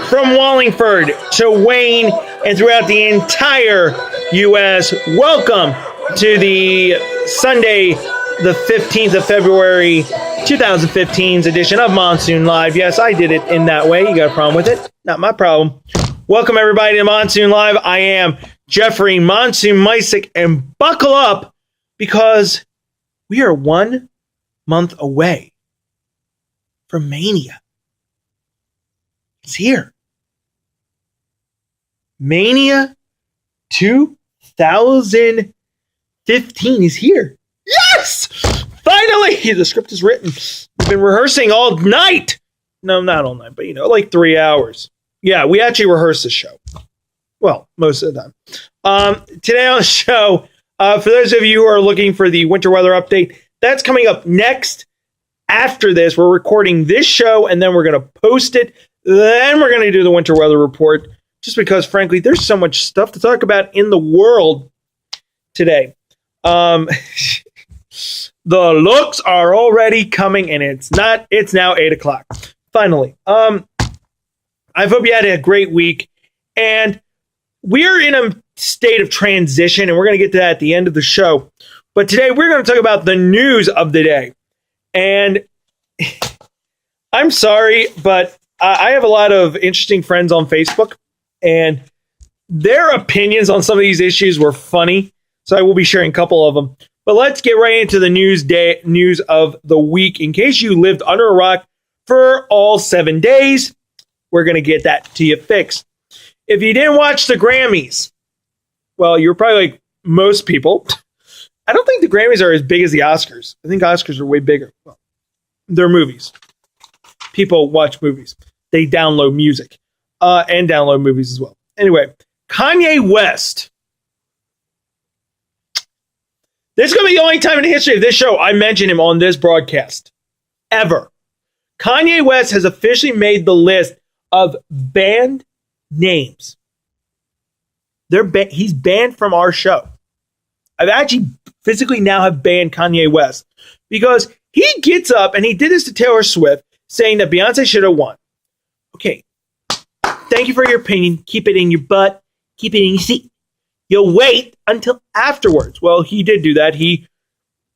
from Wallingford to Wayne and throughout the entire U.S., welcome to the Sunday, the 15th of February, 2015's edition of Monsoon Live. Yes, I did it in that way. You got a problem with it? Not my problem. Welcome, everybody, to Monsoon Live. I am Jeffrey Monsoon Mysick, and buckle up because we are 1 month away from Mania. It's here. Mania 2015 is here. Yes! Finally! The script is written. We've been rehearsing all night. No, not all night, but like 3 hours. Yeah, we actually rehearsed the show. Well, most of the time. Today on the show, for those of you who are looking for the winter weather update, that's coming up next. After this, we're recording this show, and then we're going to post it. Then we're going to do the winter weather report, just because, frankly, there's so much stuff to talk about in the world today. The looks are already coming, and it's now 8 o'clock. Finally. I hope you had a great week, and we're in a state of transition, and we're going to get to that at the end of the show. But today, we're going to talk about the news of the day. And I'm sorry, but I have a lot of interesting friends on Facebook, and their opinions on some of these issues were funny. So I will be sharing a couple of them. But let's get right into the news of the week. In case you lived under a rock for all 7 days, we're going to get that to you fixed. If you didn't watch the Grammys, well, you're probably like most people. I don't think the Grammys are as big as the Oscars. I think Oscars are way bigger. Well, they're movies. People watch movies. They download music and download movies as well. Anyway, Kanye West. This is going to be the only time in the history of this show I mention him on this broadcast. Ever. Kanye West has officially made the list of banned names. He's banned from our show. I've actually physically now have banned Kanye West because he gets up, and he did this to Taylor Swift, saying that Beyonce should have won. Okay. Thank you for your opinion. Keep it in your butt. Keep it in your seat. You'll wait until afterwards. Well, he did do that.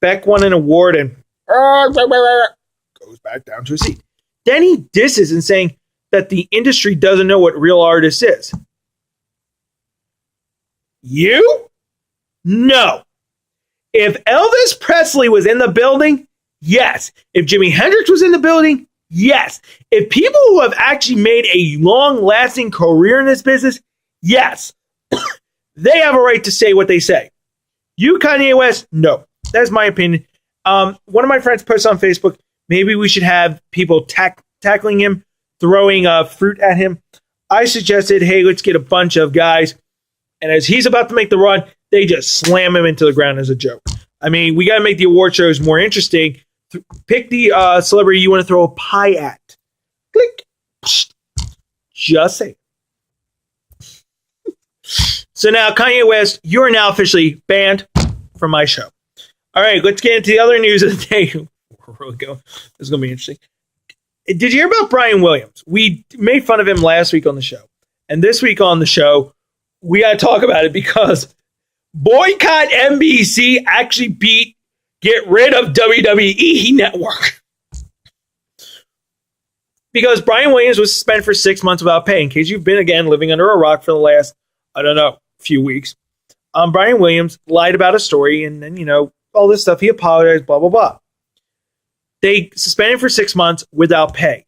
Beck won an award and goes back down to his seat. Then he disses and saying that the industry doesn't know what real artist is. You? No. If Elvis Presley was in the building, yes. If Jimi Hendrix was in the building, yes. If people who have actually made a long-lasting career in this business, yes. They have a right to say what they say. You, Kanye West, no. That's my opinion. One of my friends posted on Facebook, maybe we should have people tackling him, throwing fruit at him. I suggested, hey, let's get a bunch of guys, and as he's about to make the run, they just slam him into the ground as a joke. I mean, we got to make the award shows more interesting. Pick the celebrity you want to throw a pie at. Click. Just say. So now, Kanye West, you are now officially banned from my show. All right, let's get into the other news of the day. We're really going. This is going to be interesting. Did you hear about Brian Williams? We made fun of him last week on the show. And this week on the show, we got to talk about it because Boycott NBC actually get rid of WWE Network. Because Brian Williams was suspended for 6 months without pay. In case you've been, again, living under a rock for the last, few weeks. Brian Williams lied about a story and then, all this stuff. He apologized, blah, blah, blah. They suspended him for 6 months without pay.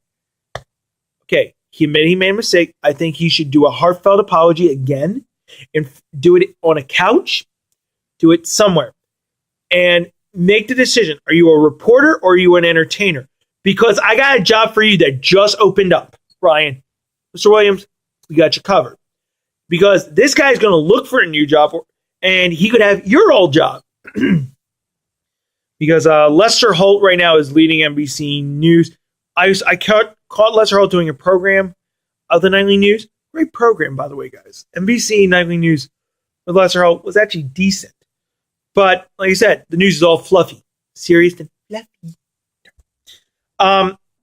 Okay, he made a mistake. I think he should do a heartfelt apology again and do it on a couch. Do it somewhere. And make the decision. Are you a reporter or are you an entertainer? Because I got a job for you that just opened up, Brian. Mr. Williams, we got you covered. Because this guy's going to look for a new job, and he could have your old job. Because Lester Holt right now is leading NBC News. I caught Lester Holt doing a program of the Nightly News. Great program, by the way, guys. NBC Nightly News with Lester Holt was actually decent. But, like I said, the news is all fluffy. Serious and fluffy.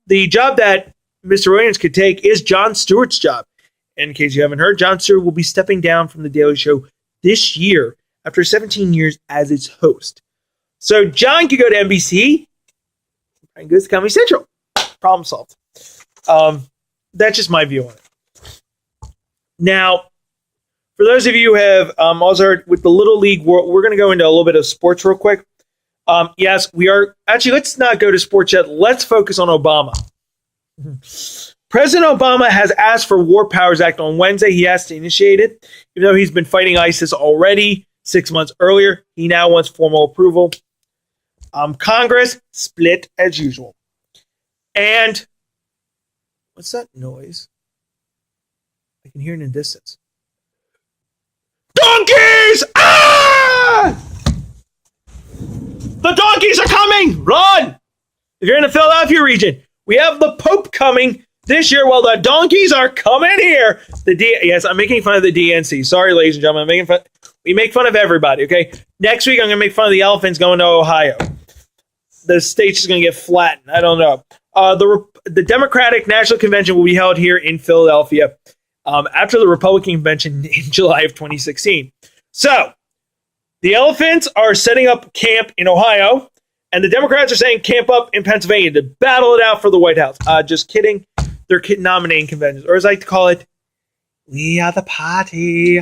The job that Mr. Williams could take is Jon Stewart's job. In case you haven't heard, Jon Stewart will be stepping down from The Daily Show this year after 17 years as its host. So Jon could go to NBC and goes to Comedy Central. Problem solved. That's just my view on it. Now, for those of you who have also heard with the Little League World, we're going to go into a little bit of sports real quick. Yes, we are. Actually, let's not go to sports yet. Let's focus on Obama. President Obama has asked for War Powers Act on Wednesday. He has to initiate it. Even though he's been fighting ISIS already 6 months earlier, he now wants formal approval. Congress split as usual. And what's that noise? I can hear it in the distance. Donkeys! Ah! The donkeys are coming! Run! If you're in the Philadelphia region, we have the Pope coming this year. Well, the donkeys are coming here. Yes, I'm making fun of the DNC. Sorry, ladies and gentlemen. I'm making fun. We make fun of everybody, okay? Next week, I'm going to make fun of the elephants going to Ohio. The state's just going to get flattened. I don't know. The Democratic National Convention will be held here in Philadelphia after the Republican Convention in July of 2016. So, the elephants are setting up camp in Ohio, and the Democrats are saying camp up in Pennsylvania to battle it out for the White House. Just kidding. They're nominating conventions. Or as I like to call it, we are the party.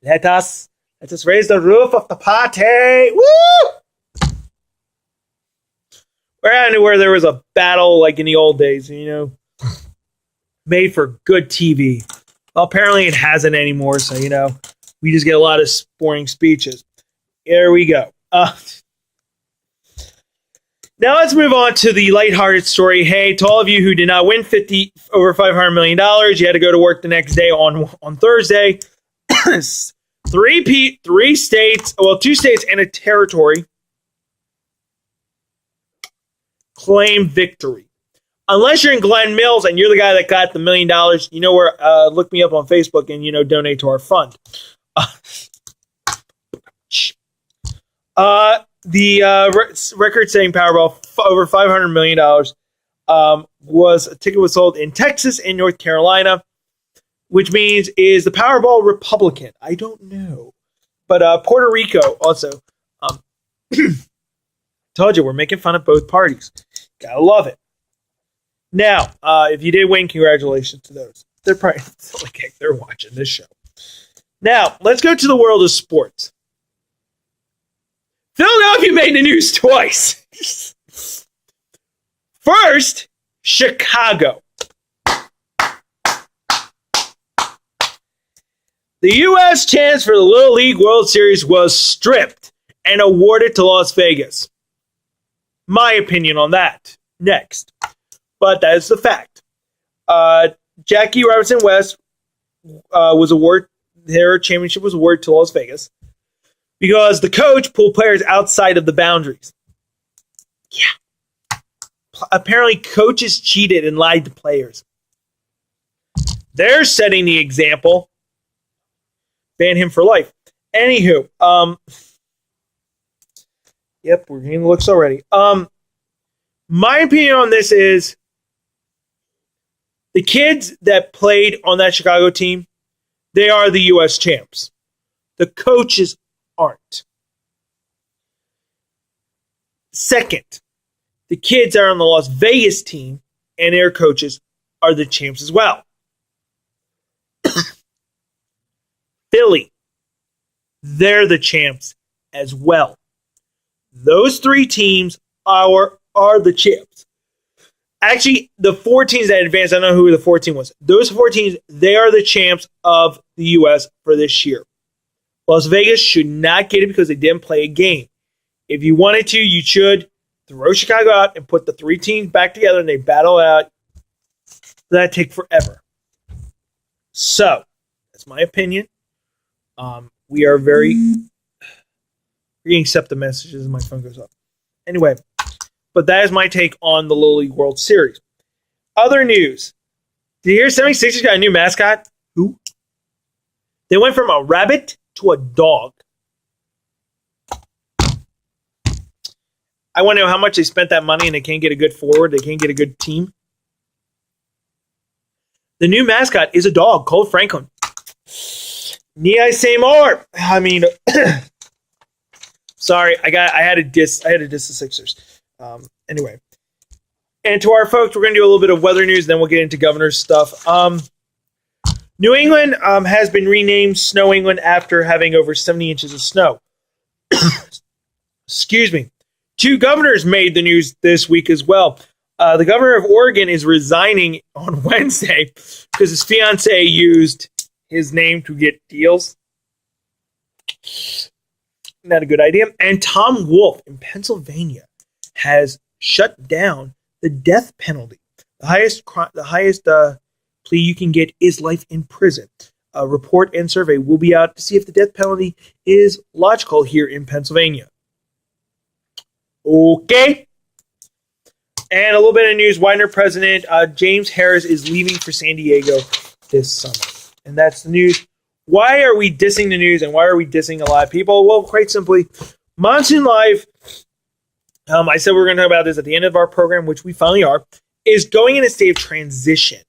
Let us raise the roof of the party. Woo! We're anywhere there was a battle like in the old days, made for good TV. Well, apparently it hasn't anymore, so, we just get a lot of boring speeches. Here we go. Now let's move on to the lighthearted story. Hey, to all of you who did not win over $500 million, you had to go to work the next day on Thursday. Two states and a territory claim victory. Unless you're in Glen Mills and you're the guy that got the $1 million, where, look me up on Facebook and, donate to our fund. The record-setting Powerball over $500 million a ticket was sold in Texas and North Carolina, which means is the Powerball Republican? I don't know, but Puerto Rico also. Told you we're making fun of both parties. Gotta love it. Now, if you did win, congratulations to those. They're probably they're watching this show. Now, let's go to the world of sports. Philadelphia made the news twice. First, Chicago. The U.S. chance for the Little League World Series was stripped and awarded to Las Vegas. My opinion on that. Next. But that is the fact. Jackie Robinson West their championship was awarded to Las Vegas because the coach pulled players outside of the boundaries. Yeah. Apparently, coaches cheated and lied to players. They're setting the example. Ban him for life. Anywho, yep, we're getting the looks already. My opinion on this is the kids that played on that Chicago team, they are the U.S. champs. The coaches aren't. Second, the kids that are on the Las Vegas team and their coaches are the champs as well. Philly, they're the champs as well. Those three teams are the champs. Actually, the 4 teams that advanced, I don't know who the 4 team was. Those 4 teams, they are the champs of the U.S. for this year. Las Vegas should not get it because they didn't play a game. If you wanted to, you should throw Chicago out and put the 3 teams back together and they battle out. That'd take forever. So, that's my opinion. We are very... You're getting SEPTA messages and my phone goes up. Anyway, but that is my take on the Little League World Series. Other news. Did you hear 76ers got a new mascot? Who? They went from a rabbit to a dog. I want to know how much they spent that money and they can't get a good forward. They can't get a good team. The new mascot is a dog called Franklin. Need I say more? I mean, sorry, I had to diss the Sixers. Anyway, and to our folks, we're going to do a little bit of weather news, then we'll get into governor's stuff. New England has been renamed Snow England after having over 70 inches of snow. Excuse me. 2 governors made the news this week as well. The governor of Oregon is resigning on Wednesday because his fiance used his name to get deals. Not a good idea. And Tom Wolf in Pennsylvania has shut down the death penalty. The highest plea you can get is life in prison. A report and survey will be out to see if the death penalty is logical here in Pennsylvania. Okay. And a little bit of news. Widener president James Harris is leaving for San Diego this summer. And that's the news. Why are we dissing the news and why are we dissing a lot of people? Well, quite simply, Monsoon Live, I said we were going to talk about this at the end of our program, which we finally are, is going in a state of transition.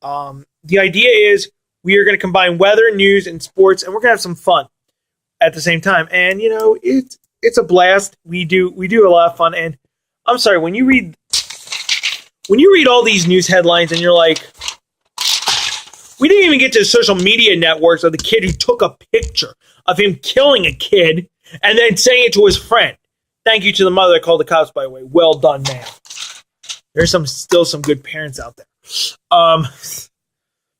The idea is we are going to combine weather, news, and sports, and we're going to have some fun at the same time. And, you know, it's a blast. We do a lot of fun. And I'm sorry, when you read all these news headlines and you're like, we didn't even get to social media networks of the kid who took a picture of him killing a kid and then saying it to his friend. Thank you to the mother that called the cops, by the way. Well done, man. There's still some good parents out there.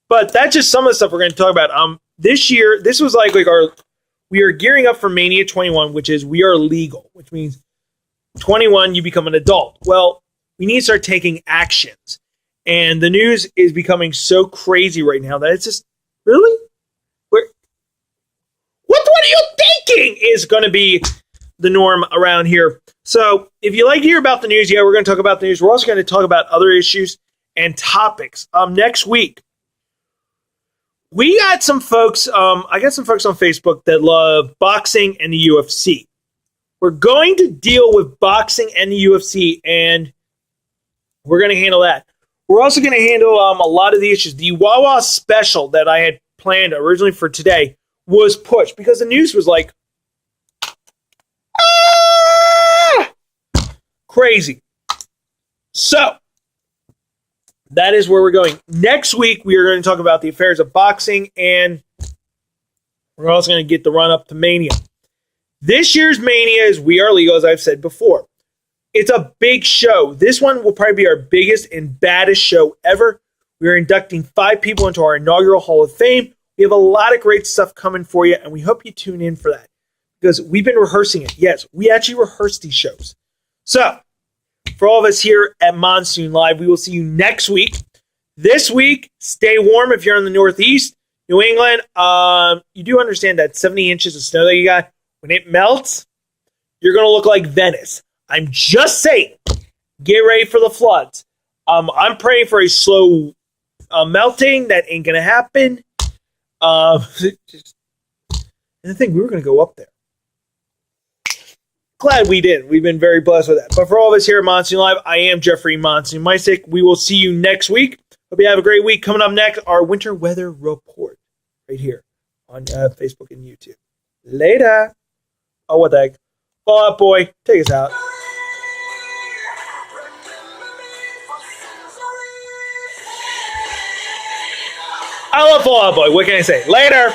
But that's just some of the stuff we're going to talk about. This year, this was like we are gearing up for Mania 21, which is we are legal, which means 21, you become an adult. Well, we need to start taking actions. And the news is becoming so crazy right now that it's just, really? What are you thinking is going to be the norm around here? So if you like to hear about the news, yeah, we're going to talk about the news. We're also going to talk about other issues and topics. Next week, we got some folks, I got some folks on Facebook that love boxing and the UFC. We're going to deal with boxing and the UFC, and we're going to handle that. We're also going to handle a lot of the issues. The Wawa special that I had planned originally for today was pushed because the news was like, crazy. So, that is where we're going. Next week, we are going to talk about the affairs of boxing, and we're also going to get the run-up to Mania. This year's Mania is We Are Legal, as I've said before. It's a big show. This one will probably be our biggest and baddest show ever. We are inducting 5 people into our inaugural Hall of Fame. We have a lot of great stuff coming for you, and we hope you tune in for that because we've been rehearsing it. Yes, we actually rehearse these shows. So, for all of us here at Monsoon Live, we will see you next week. This week, stay warm if you're in the Northeast. New England, you do understand that 70 inches of snow that you got, when it melts, you're going to look like Venice. I'm just saying, get ready for the floods. I'm praying for a slow melting. That ain't going to happen. And the thing, we were going to go up there. Glad we did. We've been very blessed with that. But for all of us here at Monsoon Live, I am Jeffrey Monsoon Mysick. We will see you next week. Hope you have a great week. Coming up next, our winter weather report right here on Facebook and YouTube. Later. Oh, what the heck. Fall Out Boy, take us out. I love Fall Out Boy. What can I say? Later.